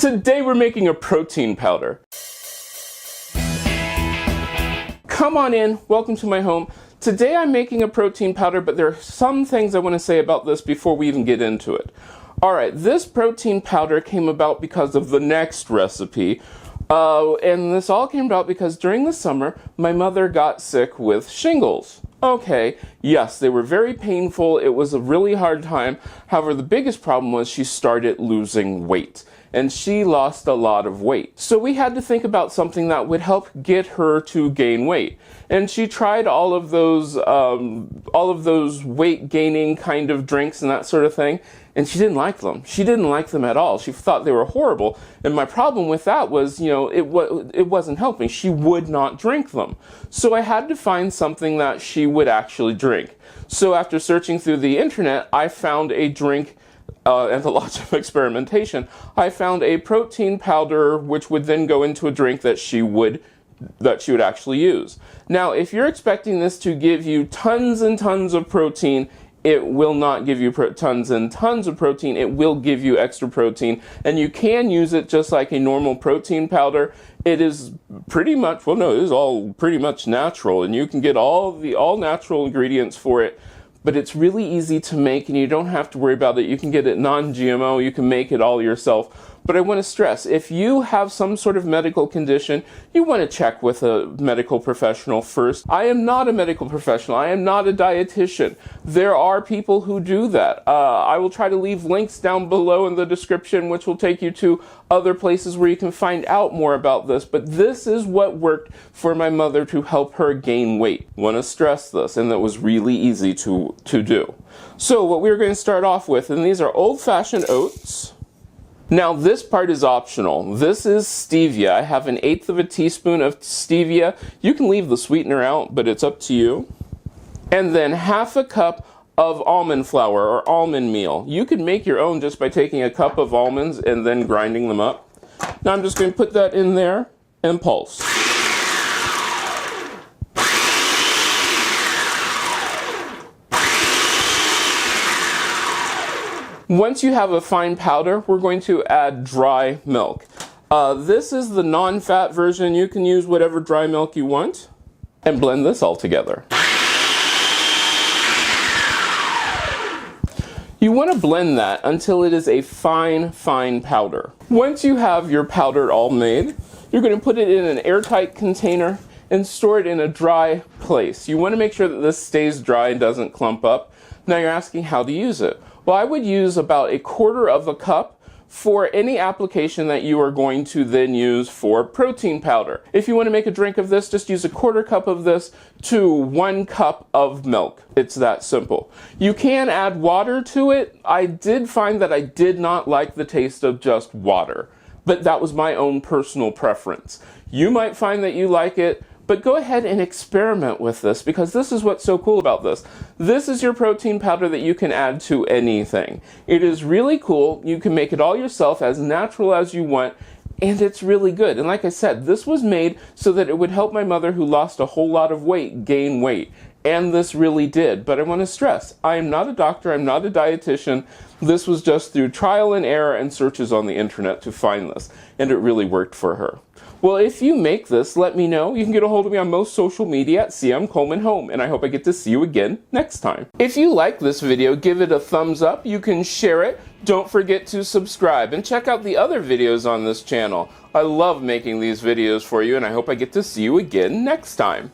Today we're making a protein powder. Come on in, welcome to my home. Today I'm making a protein powder, but there are some things I want to say about this before we even get into it. Alright, this protein powder came about because of the next recipe. And this all came about because during the summer, my mother got sick with shingles. Okay, yes, they were very painful. It was a really hard time. However, the biggest problem was she started losing weight. And she lost a lot of weight. So we had to think about something that would help get her to gain weight. And she tried all of those weight gaining kind of drinks and that sort of thing. And she didn't like them. She didn't like them at all. She thought they were horrible. And my problem with that was, it wasn't helping. She would not drink them. So I had to find something that she would actually drink. So after searching through the internet, I found a drink and lots of experimentation. I found a protein powder which would then go into a drink that she would actually use. Now, if you're expecting this to give you tons and tons of protein, it will not give you tons and tons of protein. It will give you extra protein, and you can use it just like a normal protein powder. It is pretty much, it is all pretty much natural, and you can get all natural ingredients for it. But it's really easy to make, and you don't have to worry about it. You can get it non-GMO, you can make it all yourself. But I want to stress, if you have some sort of medical condition, you want to check with a medical professional first. I am not a medical professional. I am not a dietitian. There are people who do that. I will try to leave links down below in the description, which will take you to other places where you can find out more about this. But this is what worked for my mother to help her gain weight. I want to stress this, and that was really easy to do. So what we're going to start off with, and these are old-fashioned oats. Now this part is optional. This is stevia. I have 1/8 of a teaspoon of stevia. You can leave the sweetener out, but it's up to you. And then 1/2 cup of almond flour or almond meal. You can make your own just by taking a cup of almonds and then grinding them up. Now I'm just going to put that in there and pulse. Once you have a fine powder, we're going to add dry milk. This is the non-fat version. You can use whatever dry milk you want. And blend this all together. You want to blend that until it is a fine, fine powder. Once you have your powder all made, you're going to put it in an airtight container and store it in a dry place. You want to make sure that this stays dry and doesn't clump up. Now you're asking how to use it. Well, I would use about 1/4 cup for any application that you are going to then use for protein powder. If you want to make a drink of this, just use 1/4 cup of this to 1 cup of milk. It's that simple. You can add water to it. I did find that I did not like the taste of just water, but that was my own personal preference. You might find that you like it, but go ahead and experiment with this, because this is what's so cool about this. This is your protein powder that you can add to anything. It is really cool. You can make it all yourself, as natural as you want, and it's really good. And like I said, this was made so that it would help my mother, who lost a whole lot of weight, gain weight. And this really did. But I want to stress, I am not a doctor, I'm not a dietitian. This was just through trial and error and searches on the internet to find this. And it really worked for her. Well, if you make this, let me know. You can get a hold of me on most social media at Coleman Home, and I hope I get to see you again next time. If you like this video, give it a thumbs up. You can share it. Don't forget to subscribe and check out the other videos on this channel. I love making these videos for you, and I hope I get to see you again next time.